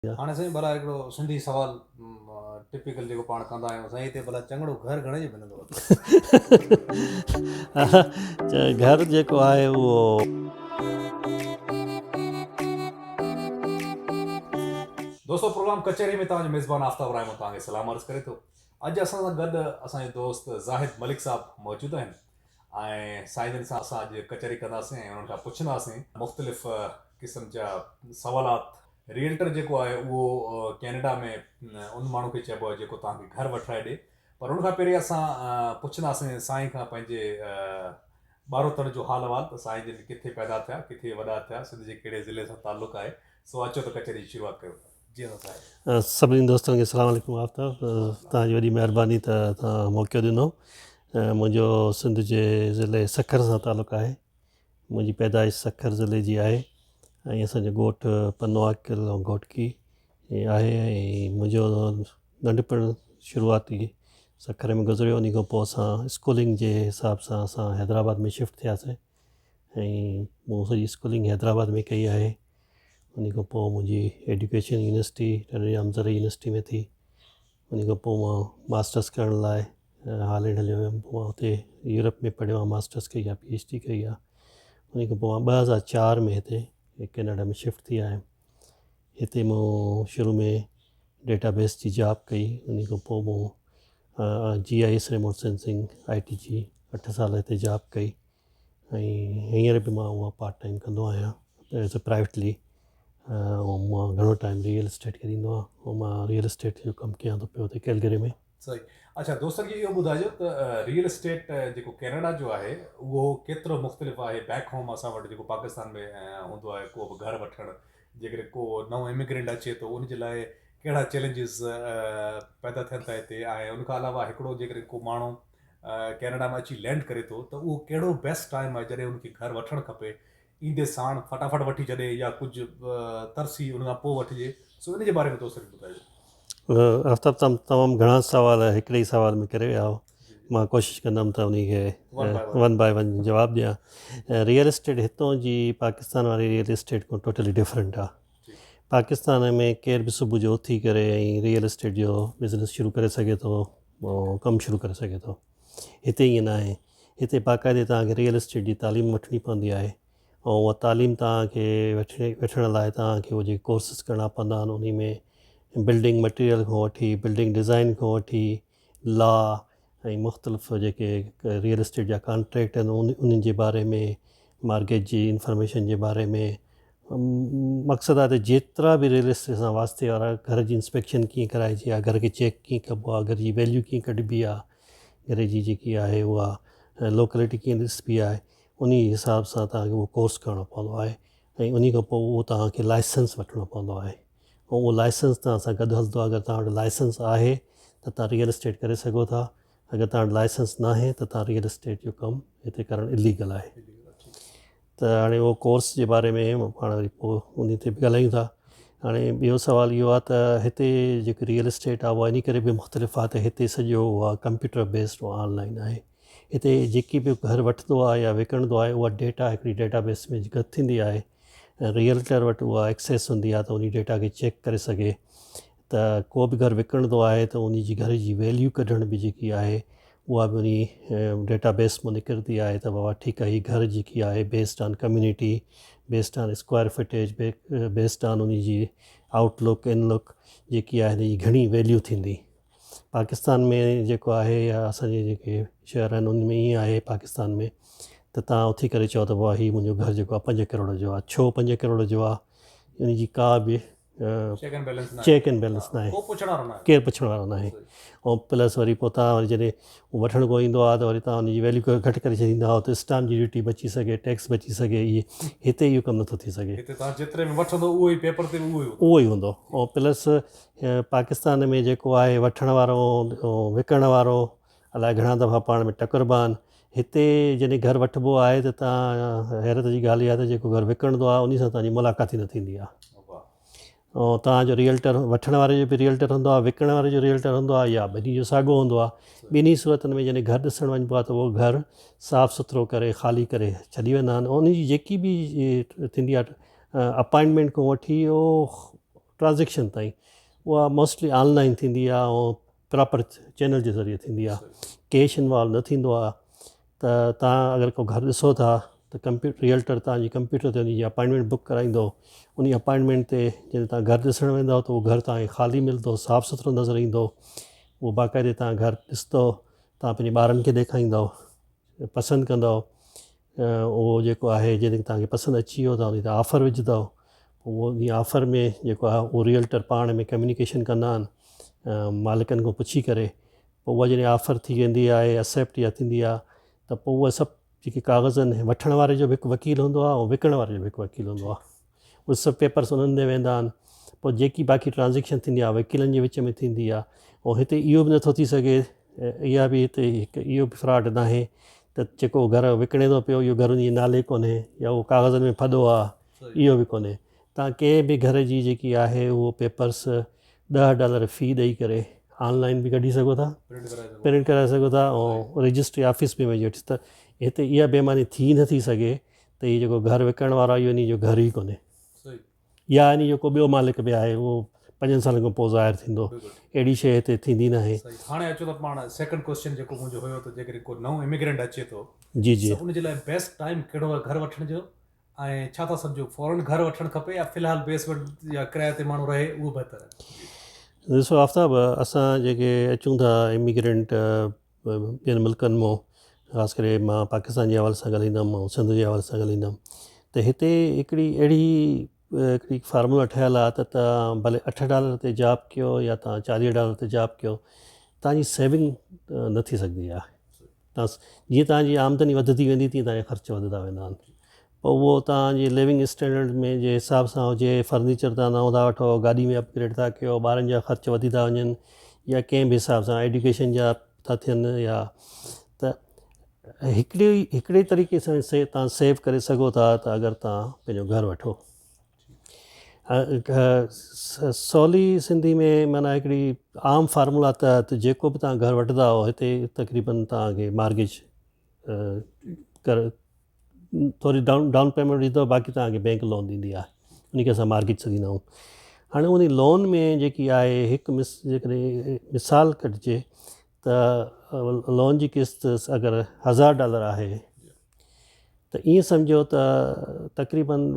हाणे साईं भला हिकिड़ो सिंधी सवाल टिपिकल जेको पाण कंदा आहियूं साईं हिते भला चङड़ो घर घणे जो मिलंदो घर जेको आहे उहो दोस्तों प्रोग्राम कचहरी में तव्हांजो मेज़बान आफ्ताब रायमो तव्हांखे सलाम अर्ज़ु करे थो। अॼु असां सां गॾु असांजे दोस्त ज़ाहिद मलिक साहब मौजूदु आहिनि ऐं साईं सां असां अॼु कचहरी कंदासीं ऐं उन्हनि खां पुछंदासीं मुख़्तलिफ़ क़िस्म जा सवालात। रियल्टर जेको आहे उहो कैनेडा में उन माण्हू खे चइबो आहे जेको तव्हांखे घरु वठाए ॾिए, पर उन खां पहिरीं असां पुछंदासीं साईं खां पंहिंजे ॿारोतण जो हाल अहिवाल, त साईं जिन किथे पैदा थिया, किथे वॾा थिया, सिंध जे कहिड़े ज़िले सां तालुक़ु आहे। सो अचो त कचहरी जी शुरूआति कयूं। जी साईं। सभिनी दोस्तनि खे सलाम वालेकुम आफ्ताब, तव्हांजी वॾी महिरबानी त तव्हां मौक़ो ॾिनो। मुंहिंजो सिंध जे ज़िले सखर सां तालुक़ु आहे। मुंहिंजी पैदाइश सखर ज़िले जी आहे ऐं असांजो ॻोठु पनो आकिल ऐं घोटकी आहे। ऐं मुंहिंजो नंढपण शुरूआती सखर में गुज़रियो। उन खां पोइ असां स्कूलिंग जे हिसाब सां असां हैदराबाद में शिफ्ट थियासीं ऐं मूं सॼी स्कूलिंग हैदराबाद में कई आहे। उन खां पोइ मुंहिंजी एजुकेशन यूनिवर्सिटी अमज़र यूनिवर्सिटी में थी। उन खां पोइ मां मास्टर्स करण लाइ हॉलैंड हलियो वियुमि। पोइ मां हुते यूरोप में पढ़ियो आहे, मास्टर्स कई आहे, PhD कई आहे। उन खां पोइ मां 2004 में हिते कैनेडा में शिफ्ट थी आयुमि। हिते मूं शुरू में डेटाबेस जी जॉब कई। उन खां पोइ मूं GIS रिमोट सेंसिंग IT जी 8 साल हिते जॉब कई ऐं हींअर बि मां उहा पार्ट टाइम कंदो आहियां एज़ अ प्राइवेटली। ऐं मां घणो टाइम रियल इस्टेट खे ॾींदो आहियां ऐं मां रियल इस्टेट जो कमु कयां थो पियो हुते कैलगरी में। सही। अच्छा दोस्तनि खे इहो ॿुधाइजो त रियल इस्टेट जेको कैनेडा जो आहे उहो केतिरो मुख़्तलिफ़ आहे बैक होम असां वटि जेको पाकिस्तान में हूंदो आहे को बि घरु वठणु। जेकॾहिं को नओं इमिग्रेंट अचे थो उनजे लाइ कहिड़ा चैलेंजिस पैदा थियनि था हिते, ऐं उनखां अलावा हिकिड़ो जेकॾहिं को माण्हू कैनेडा में अची लैंड करे थो त उहो कहिड़ो बेस्ट टाइम आहे जॾहिं उनखे घरु वठणु खपे, ईंदे साण फटाफट वठी छॾे या कुझु तरसी उन खां पोइ वठिजे। सो इन जे बारे में दोस्तनि खे ॿुधाइजो। आफ्ताब तमामु घणा सवाल हिकिड़े ई सवाल में करे विया हो। मां कोशिशि कंदुमि त उनखे वन बाय वन जवाबु ॾियां। रियल इस्टेट हितां जी पाकिस्तान वारी रियल इस्टेट खां टोटली डिफरेंट आहे। पाकिस्तान में केर बि सुबुह जो उथी करे ऐं रियल इस्टेट जो बिज़नेस शुरू करे सघे थो, कमु शुरू करे सघे थो। हिते ईअं न आहे। हिते बाक़ाइदे तव्हांखे रियल इस्टेट जी तालीम वठणी पवंदी आहे ऐं उहा तालीम तव्हांखे वठण लाइ तव्हांखे उहे जेके कोर्सिस करणा पवंदा आहिनि। उन में बिल्डिंग मटीरियल खां वठी बिल्डिंग डिज़ाइन खां वठी लॉ ऐं मुख़्तलिफ़ जेके रियल इस्टेट जा कॉन्ट्रैक्ट आहिनि उन्हनि जे बारे में, मार्केट जी इंफॉर्मेशन जे बारे में। मक़सदु आहे त जेतिरा बि रियल इस्टेट सां वास्ते वारा घर जी इंस्पेक्शन कीअं कराइजी आहे, घर खे चेक कीअं कबो आहे, घर जी वैल्यू कीअं कढिबी आहे, घर जी जेकी आहे उहा लोकेलिटी कीअं ॾिसबी आहे, उन हिसाब सां तव्हांखे उहो कोर्स करिणो पवंदो आहे ऐं उन खां पोइ उहो तव्हांखे लाइसेंस वठिणो पवंदो आहे ऐं उहो लाइसेंस तव्हां सां गॾु हलंदो आहे। अगरि तव्हां वटि लाइसेंस आहे त तव्हां रियल इस्टेट करे सघो था। अगरि तव्हां वटि लाइसेंस न आहे त तव्हां रियल इस्टेट जो कमु हिते करणु इलीगल आहे। त हाणे उहो कोर्स जे बारे में पाण वरी पोइ उन ते बि ॻाल्हायूं था। हाणे ॿियो सुवालु इहो आहे त हिते जेकी रियल इस्टेट आहे उहा इन करे बि मुख़्तलिफ़ आहे त हिते सॼो उहा कंप्यूटर बेस्ड ऑनलाइन आहे। हिते जेकी बि घरु वठंदो आहे या विकिणंदो आहे उहा डेटा हिकिड़ी डेटाबेस में गॾु थींदी आहे ऐं रियल्टर वटि उहा एक्सेस हूंदी आहे त उन डेटा खे चेक करे सघे त को बि घरु विकिणंदो आहे त उन जी घर जी वैल्यू कढण बि जेकी आहे उहा बि उन डेटाबेस मां निकिरंदी आहे त बाबा ठीकु आहे, हीअ घर जेकी आहे based on community, based on square footage, based on उन जी आउटलुक इनलुक जेकी आहे हिन जी घणी वैल्यू थींदी। पाकिस्तान में जेको आहे या असांजे जेके शहर आहिनि उन में ईअं आहे पाकिस्तान में त तव्हां उथी करे चओ त बाबा हीउ मुंहिंजो घरु जेको आहे 5 करोड़ जो आहे। छो 5 करोड़ जो आहे? इन जी का बि चेक एंड बैलेंस न आहे, केरु पुछण वारो न आहे। ऐं प्लस वरी पोइ तव्हां वरी जॾहिं वठण को ईंदो आहे त वरी तव्हां उनजी वैल्यू घटि करे छॾींदा आहियो त स्टाम्प जी ड्यूटी बची सघे, टैक्स बची सघे। इहे हिते इहो कमु नथो थी सघे। उहो ई हूंदो। ऐं प्लस पाकिस्तान में जेको आहे वठण वारो विकिणण वारो अलाए घणा दफ़ा पाण में टकरबा आहिनि। हिते जॾहिं घरु वठिबो आहे त तव्हां हैरत जी ॻाल्हि इहा आहे त जेको घरु विकिणंदो आहे उन सां तव्हांजी मुलाक़ात ई न थींदी आहे। ऐं तव्हांजो रियल्टर वठण वारे जो बि रियल्टर हूंदो आहे, विकिणण वारे जो रियल्टर हूंदो आहे, या ॿिन्ही जो साॻियो हूंदो आहे। ॿिन्ही सूरतनि में जॾहिं घरु ॾिसणु वञिबो आहे त उहो घरु साफ़ु सुथिरो करे ख़ाली करे छॾी वेंदा आहिनि। उन जी जेकी बि थींदी आहे अपॉइंटमेंट खां वठी उहो ट्रांज़ेक्शन ताईं उहा मोस्टली ऑनलाइन थींदी आहे ऐं प्रॉपर चैनल जे ज़रिए थींदी आहे, कैश इनवॉल्व न थींदो आहे। त तव्हां अगरि को घरु ॾिसो था त रियल्टर तव्हांजी कंप्यूटर ते उनजी अपॉइंटमेंट बुक कराईंदो, उन अपॉइंटमेंट ते जॾहिं तव्हां घरु ॾिसणु वेंदव त उहो घरु तव्हांखे ख़ाली मिलंदो, साफ़ु सुथिरो नज़र ईंदो। उहो बाक़ाइदे तव्हां घरु ॾिसंदव, तव्हां पंहिंजे ॿारनि खे ॾेखारींदव, पसंदि कंदव, उहो जेको आहे जॾहिं तव्हांखे पसंदि अची वियो त उन ते ऑफ़र विझंदव। उहो उन ऑफ़र में जेको आहे उहो रियल्टर पाण में कम्यूनिकेशन कंदा आहिनि मालिकनि खां पुछी करे। पोइ उहा जॾहिं ऑफ़र थी वेंदी आहे, एक्सेप्ट या थींदी आहे, त पोइ उहा सभु जेके कागज़ आहिनि, वठण वारे जो बि हिकु वकील हूंदो आहे ऐं विकण वारे जो बि हिकु वकील हूंदो आहे। उहे सभु पेपर्स उन्हनि ॾे वेंदा आहिनि। पोइ जेकी बाक़ी ट्रांज़ेक्शन थींदी आहे वकीलनि जे विच में थींदी आहे। ऐं हिते इहो बि नथो थी सघे, इहा बि हिते हिकु इहो बि फ्रॉड न आहे त जेको घरु विकिणे थो पियो इहो घरु उनजे नाले कोन्हे या उहो कागज़नि में फॾो आहे, इहो बि कोन्हे। तव्हां कंहिं बि घर जी जेकी आहे उहो पेपर्स $10 फ़ी ॾेई करे ऑनलाइन बि कढी सघो था, प्रिंट कराए सघो था ऐं रजिस्ट्री ऑफिस में वञी वठी। त हिते इहा बेईमानी थी नथी सघे त इहो जेको घरु विकिणण वारो आहे इहो इन जो घरु ई कोन्हे, या इन जो को ॿियो मालिक बि आहे, उहो 5 सालनि खां पोइ ज़ाहिर थींदो। अहिड़ी शइ हिते थींदी न आहे। हाणे अचो त पाण सेकंड क्वेश्चन जेको मुंहिंजो हुयो त जेकॾहिं को नओं इमिग्रेंट अचे थो, जी जी, उनजे लाइ बेस्ट टाइम कहिड़ो आहे घरु वठण जो, ऐं छा था सम्झो फौरन घरु वठणु खपे या फ़िलहालु बेसमेंट या किराए ते माण्हू रहे उहो बहितर आहे? ॾिसो आफ्ताब, असां जेके अचूं था इमिग्रेंट ॿियनि मुल्कनि मां, ख़ासि करे मां पाकिस्तान जे हवाले सां ॻाल्हाईंदुमि ऐं सिंध जे हवाले सां ॻाल्हाईंदुमि, त हिते हिकिड़ी फार्मूला ठहियलु आहे त तव्हां भले $8 ते जॉब कयो या तव्हां $40 ते जॉब कयो, तव्हांजी सेविंग न थी सघंदी आहे। जीअं तव्हांजी आमदनी वधंदी वेंदी तीअं तव्हांजा ख़र्च वधंदा वेंदा आहिनि। पोइ उहो तव्हांजे लिविंग स्टैंडर्ड में जे हिसाब सां हुजे, फर्नीचर तव्हां नओं था वठो, गाॾी में अपग्रेड था कयो, ॿारनि जा ख़र्च वधी था वञनि, या कंहिं बि हिसाब सां एजुकेशन जा था थियनि, या त हिकिड़े तरीक़े सां तव्हां सेव करे सघो था त अगरि तव्हां पंहिंजो घरु वठो। सवली सिंधी में माना हिकिड़ी आम फार्मूला तहत जेको बि तव्हां घरु वठंदा हो हिते तक़रीबन तव्हांखे मार्गेज थोरी डाउन पेमेंट ॾींदव, बाक़ी तव्हांखे बैंक लोन ॾींदी आहे, उनखे असां मार्गेज चवंदा आहियूं। हाणे उन लोन में जेकी आहे हिकु जेकॾहिं मिसाल कटिजे त लोन जी किस्त अगरि $1000 आहे त ईअं सम्झो त तक़रीबन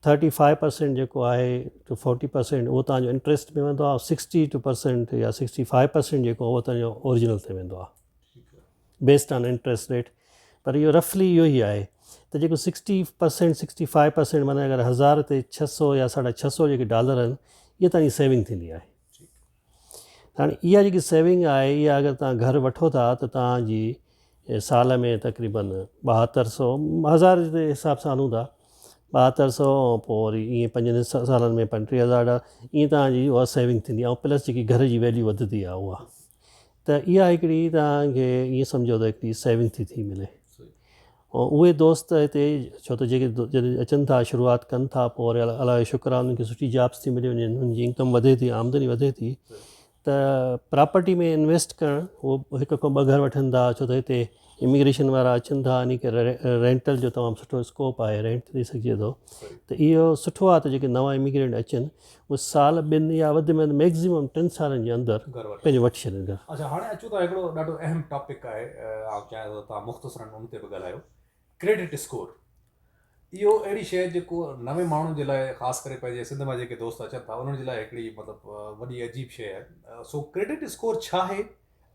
35% जेको आहे टू 40% उहो तव्हांजो इंट्रस्ट में वेंदो आहे, 62% या 65% जेको उहो तव्हांजो ओरिजिनल ते वेंदो आहे बेस्ड ऑन इंट्रस्ट रेट। पर इहो रफली इहो ई आहे त जेको 60% 65% माना अगरि 1000 ते 600 या $650 जेके डॉलर आहिनि, इहा तव्हांजी सेविंग थींदी आहे। हाणे इहा जेकी सेविंग आहे इहा अगरि तव्हां घरु वठो था त तव्हांजी साल में तक़रीबन 7200, 1000 जे हिसाब सां हलूं था, 7200, पोइ वरी ईअं 5 सालनि में $35,000 ईअं तव्हांजी उहा सेविंग थींदी आहे। ऐं प्लस जेकी घर जी वैल्यू वधंदी आहे उहा, त इहा हिकिड़ी तव्हांखे ईअं सम्झो त हिकिड़ी सेविंग थी मिले। ऐं उहे दोस्त हिते छो त जेके जॾहिं अचनि था शुरूआति कनि था, पोइ वरी अलाह जो शुक्र आहे उन्हनि खे सुठी जॉब्स थी मिली वञनि, उनजी इनकम वधे थी, आमदनी वधे थी, त प्रॉपर्टी में इन्वेस्ट करणु उहो हिकु खां 2 घर वठनि था। छो त हिते इमिग्रेशन वारा अचनि था, इन खे रेंटल जो तमामु सुठो स्कोप आहे, रेंट ॾेई सघिजे थो। त इहो सुठो आहे त जेके नवां इमिग्रेंट अचनि उहे साल 2 या वधि में वधि मैक्सिमम 3 सालनि जे अंदरि पंहिंजो वठी छॾनि घर। अच्छा, हाणे अचूं था हिकिड़ो ॾाढो अहम टॉपिक आहे, चाहियां थो तव्हां मुख़्तसरन उन ते बि ॻाल्हायो, क्रेडिट स्कोर। इहो अहिड़ी शइ जेको नवे माण्हुनि जे लाइ, ख़ासि करे पंहिंजे सिंध मां जेके दोस्त अचनि था उन्हनि जे लाइ हिकिड़ी मतिलबु वॾी अजीब शइ आहे। सो क्रेडिट स्कोर छा आहे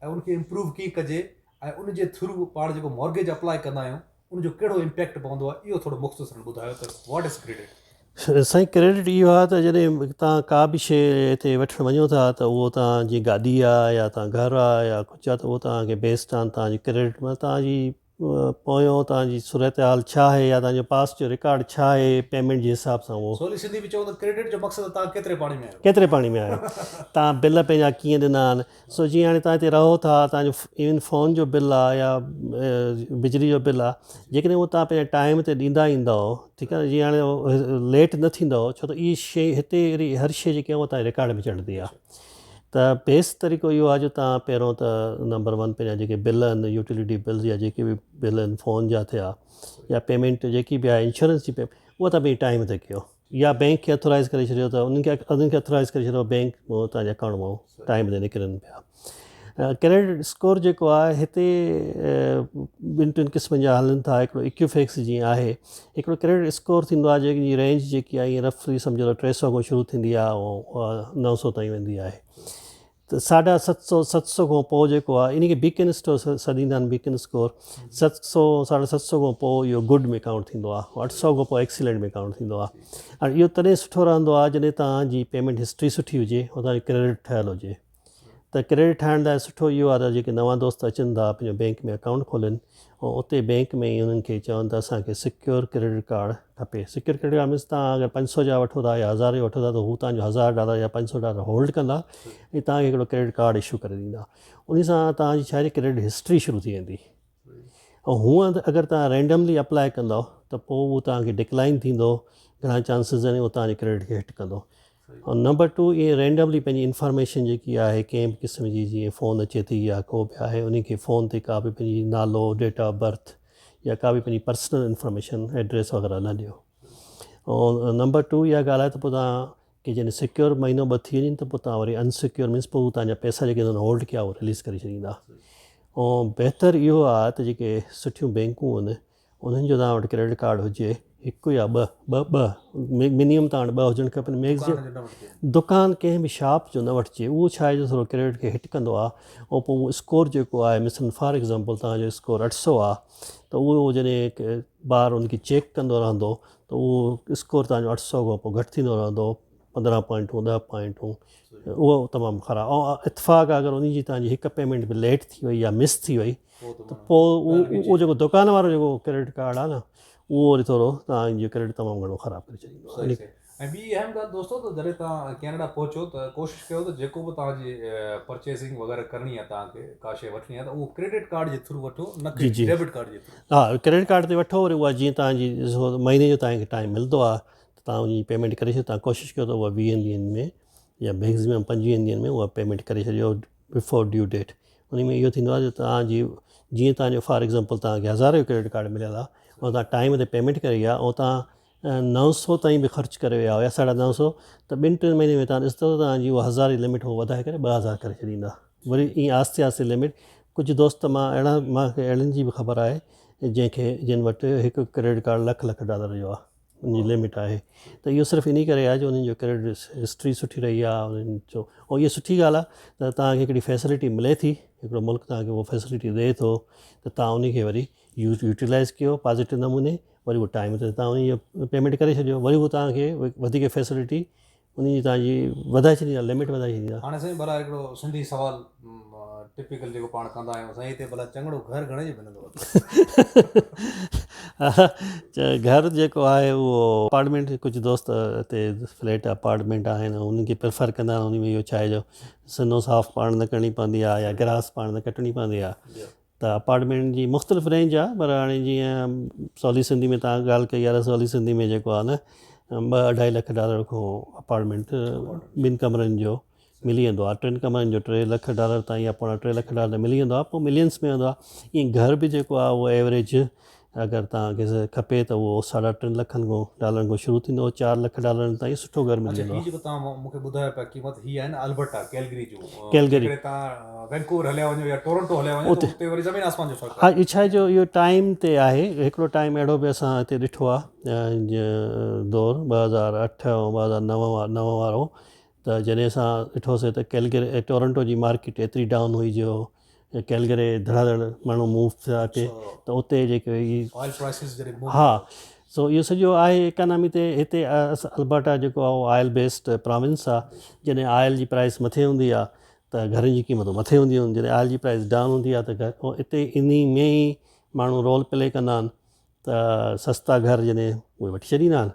ऐं उनखे इम्प्रूव कीअं कजे, ऐं उनजे थ्रू पाण जेको मॉर्गेज अप्लाई कंदा आहियूं उनजो कहिड़ो इम्पैक्ट पवंदो आहे, इहो थोरो मुख़्तसरन ॿुधायो त व्हाट इज़ क्रेडिट। साईं, क्रेडिट इहो आहे त जॾहिं तव्हां का बि शइ हिते वठणु वञो था त उहो तव्हांजी गाॾी आहे या तव्हां घरु आहे या कुझु आहे, त उहो तव्हांखे बेस्ड ऑन तव्हांजी क्रेडिट में तव्हांजी पोयों तव्हांजी सूरत हाल छा आहे या तव्हांजो पास्ट जो रिकॉर्ड छा आहे पेमेंट जे हिसाब सां। उहो सवली सिंधी में चऊं त क्रेडिट जो मक़सदु तव्हां केतिरे पाणी में आहियो, केतिरे पाणी में आहियो, तव्हां बिल पंहिंजा कीअं ॾिना आहिनि। सो जीअं हाणे तव्हां हिते रहो था, तव्हांजो इवन फ़ोन जो बिल आहे या बिजली जो बिल आहे, जेकॾहिं उहो तव्हां पंहिंजे टाइम ते ॾींदा ईंदव, ठीकु आहे, जीअं हाणे लेट न थींदव, छो त इहा शइ हिते अहिड़ी हर शइ जेकी आहे उहा तव्हांजे रिकॉर्ड में चढ़ंदी आहे। त बेस्ट तरीक़ो इहो आहे जो तव्हां पहिरों त नंबर 1 पंहिंजा जेके बिल आहिनि, यूटिलिटी बिल्स या जेके बि बिल आहिनि फ़ोन जा थिया या पेमेंट जेकी बि आहे इंश्योरेंस जी पेमेंट, उहा तव्हां पंहिंजे टाइम ते कयो। या बैंक खे अथोराइज़ करे छॾियो त उन्हनि खे अथोराइज़ करे छॾियो बैंक मां तव्हांजे अकाउंट मां टाइम ते निकिरनि पिया। क्रेडिट स्कोर जेको आहे हिते ॿिनि टिनि क़िस्मनि जा हलनि था। हिकिड़ो इक्विफैक्स जीअं आहे, हिकिड़ो क्रेडिट स्कोर थींदो आहे जंहिंजी रेंज जेकी आहे ईअं रफली सम्झो 300 खां शुरू थींदी आहे ऐं 900 ताईं वेंदी आहे। त 750 खां पोइ जेको आहे इन खे बीकन स्कोर सॾींदा आहिनि, बीकन स्कोर 700 खां पोइ इहो गुड में काउंट थींदो आहे, 800 खां पोइ एक्सीलेंट में काउंट थींदो आहे। हाणे इहो तॾहिं सुठो रहंदो आहे जॾहिं तव्हांजी पेमेंट हिस्ट्री सुठी हुजे ऐं तव्हांजी क्रेडिट ठहियलु हुजे। त क्रेडिट ठाहिण लाइ सुठो इहो आहे त जेके नवां दोस्त अचनि था पंहिंजो बैंक में अकाउंट खोलनि ऐं उते बैंक में ई उन्हनि खे चवनि त असांखे सिक्योर क्रेडिट कार्ड खपे। सिक्योर क्रेडिट कार्ड मीन्स तव्हां अगरि 500 जा वठो था या 1000 जो वठो था त हू तव्हांजो $1000 या $500 होल्ड कंदा ऐं तव्हांखे हिकिड़ो क्रेडिट कार्ड इशू करे ॾींदा। उन सां तव्हांजी छा आहे क्रेडिट हिस्ट्री शुरू थी वेंदी। ऐं हूअं त अगरि तव्हां रैंडमली अप्लाई कंदव त पोइ उहो तव्हांखे डिक्लाइन थींदो, घणा चांसिस आहिनि उहो तव्हांजे क्रेडिट खे हिट कंदो। ऐं नंबर 2, इहे रैंडमली पंहिंजी इंफॉर्मेशन जेकी आहे कंहिं बि क़िस्म जी जीअं फ़ोन अचे थी या को बि आहे उन खे फ़ोन ते का बि पंहिंजी नालो, डेट ऑफ बर्थ या का बि पंहिंजी पर्सनल इंफॉर्मेशन एड्रेस वग़ैरह न ॾियो। ऐं नंबर 2 इहा ॻाल्हि आहे त पोइ तव्हां की जॾहिं सिक्योर महीनो ॿ थी वञे त पोइ तव्हां वरी अनसिक्योर मीन्स पोइ तव्हांजा पैसा जेके हुननि होल्ड कया उहो रिलीज़ करे छॾींदा। ऐं बहितर इहो आहे त जेके सुठियूं बैंकूं आहिनि उन्हनि जो तव्हां वटि क्रेडिट कार्ड हुजे हिकु या ॿ मिनिमम तव्हां वटि 2 हुजणु खपनि। मैक्सिमम दुकान कंहिं बि शॉप जो न वठिजे, उहो छा आहे जो थोरो क्रेडिट खे हिट कंदो आहे। ऐं पोइ उहो स्कोर जेको आहे मिसल फॉर एग्ज़ाम्पल तव्हांजो स्कोर 800 आहे त उहो जॾहिं ॿार उनखे चेक कंदो रहंदो त उहो स्कोर तव्हांजो 800 खां पोइ घटि थींदो रहंदो, 15 पॉइंटूं 10 पॉइंटूं, उहो तमामु ख़राबु। ऐं इतफ़ाक़ अगरि उन जी तव्हांजी हिकु पेमेंट बि लेट थी वई या मिस थी वई त पोइ उहो जेको दुकान वारो जेको क्रेडिट कार्ड आहे न उहो वरी थोरो तव्हांजो क्रेडिट तमामु घणो ख़राबु करे छॾींदो आहे। ऐं ॿी अहम ॻाल्हि दोस्तो, त जॾहिं तव्हां कैनेडा पहुचो त कोशिशि कयो त जेको बि तव्हांजी परचेसिंग वग़ैरह करणी आहे, तव्हांखे का शइ वठणी आहे त उहो क्रेडिट कार्ड जे थ्रू वठो, न कि डेबिट कार्ड जे थ्रू। हा, क्रेडिट कार्ड ते वठो, वरी उहा जीअं तव्हांजी ॾिसो महीने जो तव्हांखे टाइम मिलंदो आहे त तव्हां उनजी पेमेंट करे छॾियो। तव्हां कोशिशि कयो त उहा 20 ॾींहंनि में या मैक्सिमम 25 ॾींहंनि में उहा पेमेंट करे छॾियो बिफोर ड्यू डेट। उन में इहो थींदो आहे त तव्हांजी जीअं तव्हांजो फॉर एग्ज़ाम्पल तव्हांखे 1000 जो क्रेडिट कार्ड मिलियल आहे ऐं तव्हां टाइम ते पेमेंट करी आहे ऐं तव्हां 900 ताईं बि ख़र्चु करे विया या 950, त 2-3 महीने में तव्हां ॾिसंदो त तव्हांजी उहा 1000 जी लिमिट उहो वधाए करे 2000 करे छॾींदा। वरी ईअं आहिस्ते आहिस्ते लिमिट, कुझु दोस्त मूंखे अहिड़नि जी बि ख़बर आहे जिन वटि हिकु क्रेडिट कार्ड $1,00,000 जो आहे, उनजी लिमिट आहे। त इहो सिर्फ़ु इन करे आहे जो उन्हनि जो क्रेडिट हिस्ट्री सुठी रही आहे उन्हनि जो। ऐं इहा सुठी ॻाल्हि आहे त तव्हांखे हिकिड़ी फैसिलिटी मिले थी, हिकिड़ो मुल्क तव्हांखे उहो फैसिलिटी ॾिए थो त तव्हां उनखे वरी यूटिलाइज़ कयो पॉज़िटिव नमूने, वरी उहो टाइम ते तव्हां उनजी पेमेंट करे छॾियो, वरी उहो तव्हांखे वधीक फैसिलिटी उनजी तव्हांजी वधाए छॾींदा, लिमिट वधाए छॾींदा। हाणे साईं भला हिकिड़ो सिंधी सवाल टिपिकल जेको पाण कंदा आहियूं, साईं हिते भला चङड़ो घर घणे जो मिलंदो आहे? घर जेको आहे उहो अपार्टमेंट, कुझु दोस्त हिते फ्लैट अपार्टमेंट आहिनि उनखे प्रिफर कंदा आहिनि। उन में इहो छा आहे जो सनो साफ़ पाण न करणी पवंदी आहे या ग्रास पाण न कटणी पवंदी आहे। त अपार्टमेंट जी मुख़्तलिफ़ रेंज आहे, पर हाणे जीअं सवली सिंधी में तव्हां ॻाल्हि कई आहे त सवली सिंधी में जेको आहे न $2-2.5 लख खां अपार्टमेंट 2 कमरनि जो मिली वेंदो आहे। 3 कमरनि जो $3 लख ताईं या $3 लख मिली वेंदो आहे, पोइ मिलियंस में वेंदो आहे। ईअं घर बि जेको आहे उहो एवरेज अगरि तव्हांखे खपे त उहो $3.5 लख खां शुरू थींदो, $4 लख ताईं सुठो घर मिली वेंदो आहे। जेको तव्हां मूंखे ॿुधायो पिया क़ीमत हीअ आहे न अल्बर्टा कैलगरी जो, कैलगरी तव्हां वैंकूवर हलिया वञो या टोरंटो हलिया वञो त उते वरी ज़मीन आसमान जो फ़र्क़ु आहे। हा, छा आहे जो इहो टाइम ते आहे। हिकिड़ो टाइम अहिड़ो बि असां हिते ॾिठो आहे दौर 2008 ऐं 2009 वारो, त जॾहिं असां ॾिठोसीं त कैलगरी टोरंटो जी मार्केट एतिरी डाउन हुई जो कैलगरी धड़ाधड़ माण्हू मूव थिया अचे, त उते जेके ऑयल प्राइसिस जॾहिं हा, सो इहो सॼो आहे इकनॉमी ते। हिते अल्बर्टा जेको आहे उहो ऑयल बेस्ड प्रोविंस आहे। जॾहिं ऑयल जी प्राइस मथे हूंदी आहे त घरनि जी क़ीमतूं मथे हूंदियूं आहिनि, जॾहिं ऑयल जी प्राइस डाउन हूंदी आहे त हिते इन में ई माण्हू रोल प्ले कंदा आहिनि। त सस्ता घर जॾहिं उहे वठी छॾींदा आहिनि,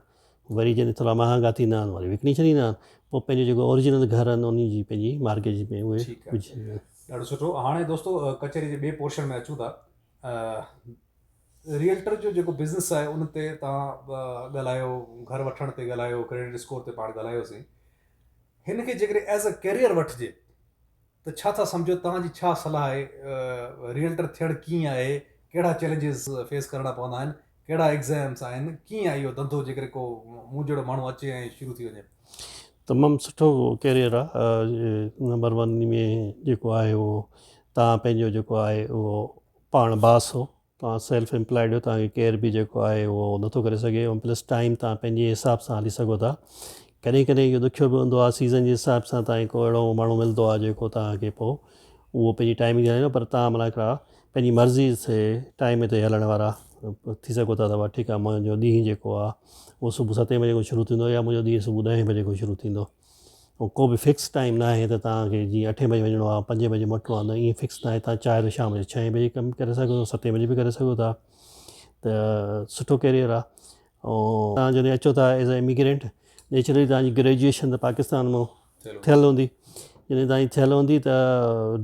वरी जॾहिं थोरा महांगा थींदा आहिनि वरी विकिणी छॾींदा आहिनि, पोइ पंहिंजो जेको ओरिजिनल घर आहिनि उन जी पंहिंजी मार्केट में उहे विझी। ॾाढो सुठो। हाणे दोस्तो कचहरी जे ॿिए पोर्शन में अचूं था। रियल्टर जो जेको बिज़नेस आहे उन ते तव्हां ॻाल्हायो, घर वठण ते ॻाल्हायो, क्रेडिट स्कोर ते पाण ॻाल्हायोसीं। हिन खे जेकॾहिं एज़ अ कैरियर वठिजे त छा था सम्झो, तव्हांजी छा सलाह आहे? रियल्टर थियणु कीअं आहे, कहिड़ा चैलेंजिस फेस करणा पवंदा आहिनि, कहिड़ा एग्ज़ाम्स आहिनि, कीअं आहे इहो धंधो जेकर को मूं जहिड़ो माण्हू अचे ऐं शुरू थी वञे? तमामु सुठो कैरियर आहे। नंबर वन में जेको आहे उहो तव्हां पंहिंजो जेको आहे उहो पाण बास हो, तव्हां सेल्फ एम्प्लॉयड हो, तव्हांखे केयर बि जेको आहे उहो नथो करे सघे, ऐं प्लस टाइम तव्हां पंहिंजे हिसाब सां हली सघो था। कॾहिं कॾहिं इहो ॾुखियो बि हूंदो आहे, सीज़न जे हिसाब सां तव्हांखे को अहिड़ो माण्हू मिलंदो आहे जेको तव्हांखे पोइ उहो पंहिंजी टाइमिंग हलाईंदो, पर तव्हां माना हिकिड़ा पंहिंजी मर्ज़ी से टाइम ते हलण वारा थी सघो था। त ठीकु आहे, मुंहिंजो ॾींहुं जेको आहे उहो सुबुह 7 बजे खां शुरू थींदो, या मुंहिंजो ॾींहुं सुबुह 10 बजे खां शुरू थींदो। ऐं को बि फिक्स टाइम न आहे त तव्हांखे जीअं 8 बजे वञिणो आहे, 5 बजे मोटिणो आहे, न ईअं फिक्स न आहे। तव्हां चाहे त शाम जो 6 बजे कमु करे सघो, 7 बजे बि करे सघो था। त सुठो कैरियर आहे। ऐं तव्हां जॾहिं अचो था एज़ अ इमिग्रेंट, नेचुरली तव्हांजी ग्रेजुएशन त पाकिस्तान में थियल हूंदी। जॾहिं तव्हांजी थियल हूंदी त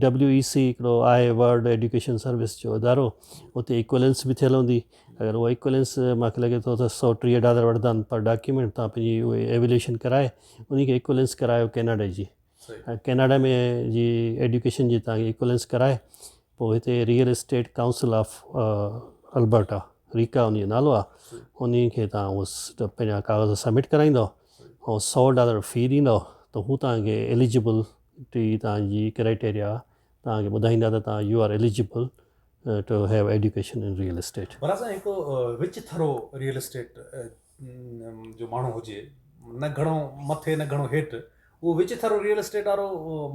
WEC हिकिड़ो आहे, वर्ल्ड एजुकेशन सर्विस जो इदारो, उते इक्वलेंस बि थियल हूंदी। अगरि उहा इक्वलेंस मूंखे लॻे थो त $130 वठंदा आहिनि पर डॉक्यूमेंट। तव्हां पंहिंजी उहे एवेल्यूएशन कराए उन खे इक्वलेंस करायो कैनेडा जी, ऐं कैनेडा में जी एजुकेशन जी तव्हांखे इक्वलेंस कराए, पोइ हिते real estate council of Alberta, Rica उन जो नालो आहे, उन खे तव्हां उहो पंहिंजा कागज़ सबमिट कराईंदो ऐं $100 फ़ी ॾींदो, त हू तव्हांखे एलिजिबिलिटी तव्हांजी क्राइटेरिया तव्हांखे ॿुधाईंदा त तव्हां you are eligible to have education in real estate. पर असां हिकु विच थरो रियल एस्टेट जो माण्हू हुजे, न घणो मथे न घणो हेठि, उहो विच थरो रियल एस्टेट वारो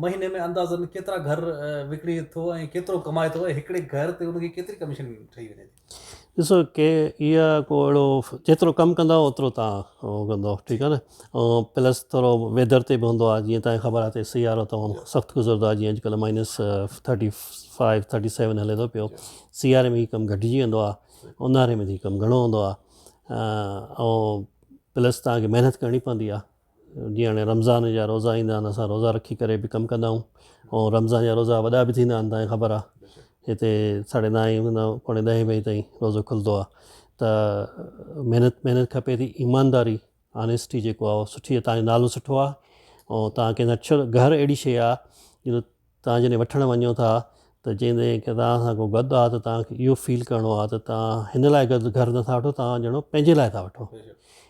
महीने में अंदाज़नि केतिरा घर विकिणे थो ऐं केतिरो कमाए थो, ऐं हिकिड़े घर ते उनखे केतिरी कमीशन ठही वञे थी? ॾिसो के इहा को अहिड़ो जेतिरो कमु कंदो ओतिरो तव्हां उहो कंदो, ठीकु आहे न। ऐं प्लस थोरो वेदर ते बि हूंदो आहे, जीअं तव्हांखे ख़बर आहे त सियारो तमामु सख़्तु गुज़रंदो आहे, जीअं अॼुकल्ह -35 37 हले थो पियो। सियारे में ही कमु घटिजी वेंदो आहे, ऊन्हारे में ही कमु घणो हूंदो आहे। ऐं प्लस तव्हांखे महिनत करणी पवंदी आहे। जीअं हाणे रमज़ान जा रोज़ा ईंदा आहिनि, असां रोज़ा रखी करे बि कमु कंदा आहियूं, ऐं रमज़ान जा रोज़ा वॾा बि थींदा आहिनि, तव्हांखे ख़बर आहे। हिते 9:30 पौणे 10 बजे ताईं रोज़ो खुलंदो आहे। त महिनत खपे थी, ईमानदारी, ऑनेस्टी जेको आहे सुठी आहे। तव्हांजो नालो सुठो आहे, ऐं तव्हां कंहिंजा घरु अहिड़ी शइ आहे जो तव्हां जॾहिं वठणु वञो था त जंहिंजे की तव्हां सां को गॾु आहे, त तव्हांखे इहो फील करिणो आहे त तव्हां हिन लाइ गॾु घरु नथा वठो, तव्हां ॼणो पंहिंजे लाइ था वठो।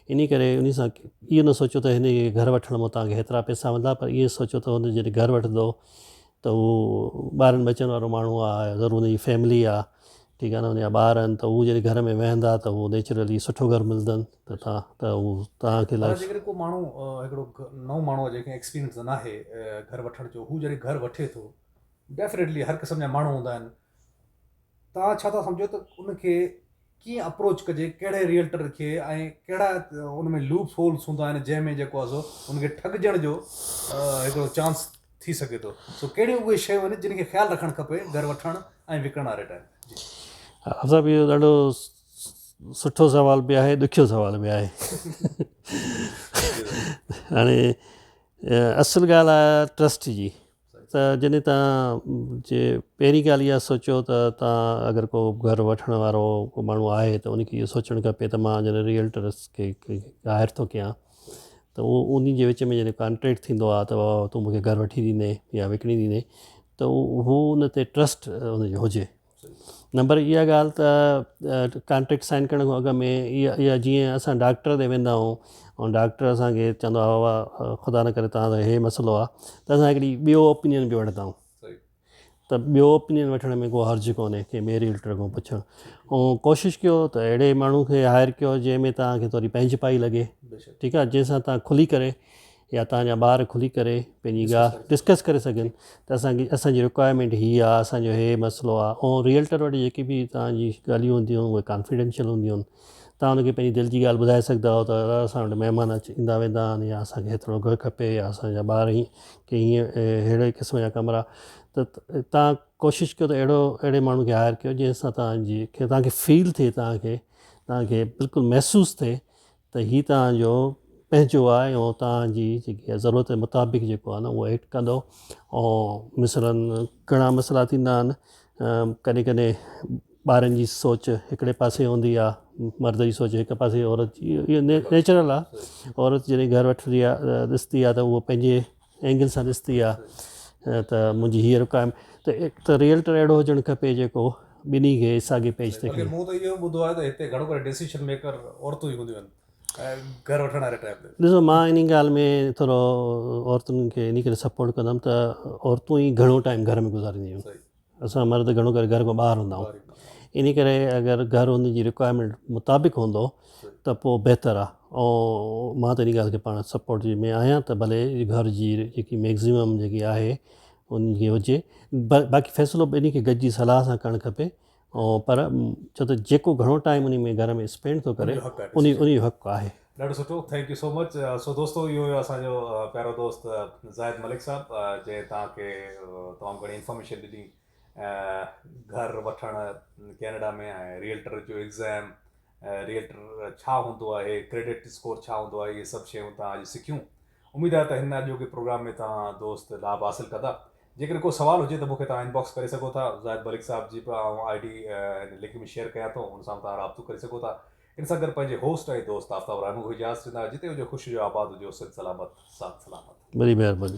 इन करे उन सां इहो न सोचो त हिन घरु वठण में तव्हांखे हेतिरा पैसा मिलंदा, पर इहो सोचो त हुन जॾहिं घरु वठंदो त उहो ॿारनि बचनि वारो माण्हू आहे, ज़रूरु हुनजी फैमिली आहे, ठीकु आहे न, हुनजा ॿार आहिनि, त उहो जॾहिं घर में वेहंदा त उहो नेचुरली सुठो घरु मिलंदनि। त उहो तव्हांखे जेकर को माण्हू हिकिड़ो नओं माण्हू आहे जंहिंखे एक्सपीरियंस न आहे घरु वठण जो, हू जॾहिं घरु वठे थो, डेफिनेटली हर क़िस्म जा माण्हू हूंदा आहिनि, तव्हां छा था सम्झो त उनखे कीअं अप्रोच कजे, कहिड़े रियल्टर खे, ऐं कहिड़ा उन में लूप होल्स हूंदा आहिनि जंहिंमें जेको आहे सो उनखे ठॻजण जो हिकिड़ो चांस थी सघे थो। सो कहिड़ियूं उहे शयूं आहिनि जिन खे ख़्यालु रखणु खपे घरु वठणु ऐं विकिणण वारे टाइम? असां बि इहो ॾाढो सुठो सुवाल बि आहे, ॾुखियो सुवाल बि आहे। हाणे असुलु ॻाल्हि आहे ट्रस्ट जी। त जॾहिं तव्हां जे पहिरीं ॻाल्हि इहा सोचियो त तव्हां अगरि को घरु वठण वारो को माण्हू आहे त उनखे इहो सोचणु खपे त मां जॾहिं रियल्टर्स खे हायर थो कयां, त उहो उन जे विच में जॾहिं कॉन्ट्रेक्ट थींदो आहे त तूं मूंखे घरु वठी ॾींदे या विकिणी ॾींदे, त उहो उन ते ट्रस्ट उनजो हुजे। नंबर इहा ॻाल्हि त कॉन्ट्रेक्ट साइन करण खां अॻु में इहा जीअं असां डॉक्टर ते वेंदा आहियूं ऐं डॉक्टर असांखे चवंदो आहे बाबा ख़ुदा न करे तव्हां त इहे मसइलो आहे, त असां हिकिड़ी ॿियो ओपिनियन बि वठंदा आहियूं। त ॿियो ओपिनियन वठण में को हर्ज़ु कोन्हे कंहिं ॿिए रियल्टर खां पुछणु। ऐं कोशिशि कयो त अहिड़े माण्हू खे हायर कयो जंहिंमें तव्हांखे थोरी पंहिंज पाई लॻे, ठीकु आहे, जंहिंसां तव्हां खुली करे या तव्हांजा ॿार खुली करे पंहिंजी ॻाल्हि डिस्कस करे सघनि त असांजी रिक्वायरमेंट हीअ आहे, असांजो इहे मसइलो आहे। ऐं रियल्टर वटि जेकी बि तव्हांजी ॻाल्हियूं हूंदियूं उहे कॉन्फिडेंशियल हूंदियूं आहिनि। तव्हां हुनखे पंहिंजी दिलि जी ॻाल्हि ॿुधाए सघंदा आहियो त असां वटि महिमान ईंदा वेंदा आहिनि, या असांखे हेतिरो घरु खपे, या असांजा ॿार खे हीअं अहिड़े क़िस्म जा कमरा। त तव्हां कोशिशि कयो त अहिड़े माण्हू खे हायर कयो जंहिंसां तव्हांखे फील थिए, तव्हांखे बिल्कुलु महसूसु थिए त हीअ तव्हांजो पंहिंजो आहे, ऐं तव्हांजी जेकी आहे ज़रूरत जे मुताबिक़ जेको आहे न उहो एक्ट कंदो। ऐं मिसलनि घणा मसइला थींदा आहिनि, कॾहिं कॾहिं ॿारनि जी सोच हिकिड़े पासे हूंदी आहे, मर्द जी सोच हिकु पासे, औरत जी, इहो नेचुरल आहे। औरत जॾहिं घरु वठंदी आहे ॾिसंदी आहे त उहो पंहिंजे एंगल सां ॾिसंदी आहे त मुंहिंजी हीअ रिक्वायरमेंट, त रियल्टर अहिड़ो हुजणु खपे जेको ॿिन्ही खे साॻे पेज ते बल्कि खणी। मूं त इहो ॿुधो आहे त हिते घणो करे डिसीजन मेकर औरतूं ई हूंदियूं आहिनि घर वठण वारे टाइम ते। ॾिसो मां इन ॻाल्हि में थोरो औरतुनि खे इन करे सपोर्ट कंदुमि त औरतूं ई घणो टाइम घर में गुज़ारींदियूं आहिनि। सही असां मर्द घणो करे घर खां ॿाहिरि हूंदा आहियूं। इन करे अगरि घरु हुन जी रिक्वायरमेंट मुताबिक़ हूंदो त पोइ बहितरु आहे। ऐं मां त इन ॻाल्हि खे पाण सपोर्ट में आहियां त भले घर जी जेकी मैक्ज़िमम जेकी आहे उनखे हुजे। बाक़ी फ़ैसिलो ॿिन्ही खे गॾिजी सलाह सां करणु खपे। ऐं पर छो त जेको घणो टाइम उन में घर में स्पेंड थो करे उन जो हक़ु आहे। ॾाढो सुठो, थैंक यू सो मच। सो दोस्तो इहो हुयो असांजो प्यारो दोस्त ज़ाहिद मलिक साहब जंहिं तव्हांखे तमामु घणी इंफॉर्मेशन ॾिनी घर वठणु कैनेडा में ऐं रियल्टर जो एग्ज़ाम, रियल्टर छा हूंदो आहे, क्रेडिट स्कोर छा हूंदो आहे, इहे सभु शयूं तव्हां अॼु सिखियूं। उमेदु आहे त हिन अॼोके प्रोग्राम में तव्हां दोस्त लाभ हासिलु कंदा। जेकर को सवाल हुजे त मूंखे तव्हां इनबॉक्स करे सघो था। ज़ाहिद मलिक साहब जी ID लिंक में शेयर कयां थो, हुन सां तव्हां राब्तो करे सघो था। इन सां गॾु पंहिंजे होस्ट ऐं दोस्त आफ्ताब रानू खे इजाज़त ॾींदा। जिते हुजे ख़ुशि हुजे, आबाद हुजे, सिहत सलामत, साथ सलामत। वॾी महिरबानी।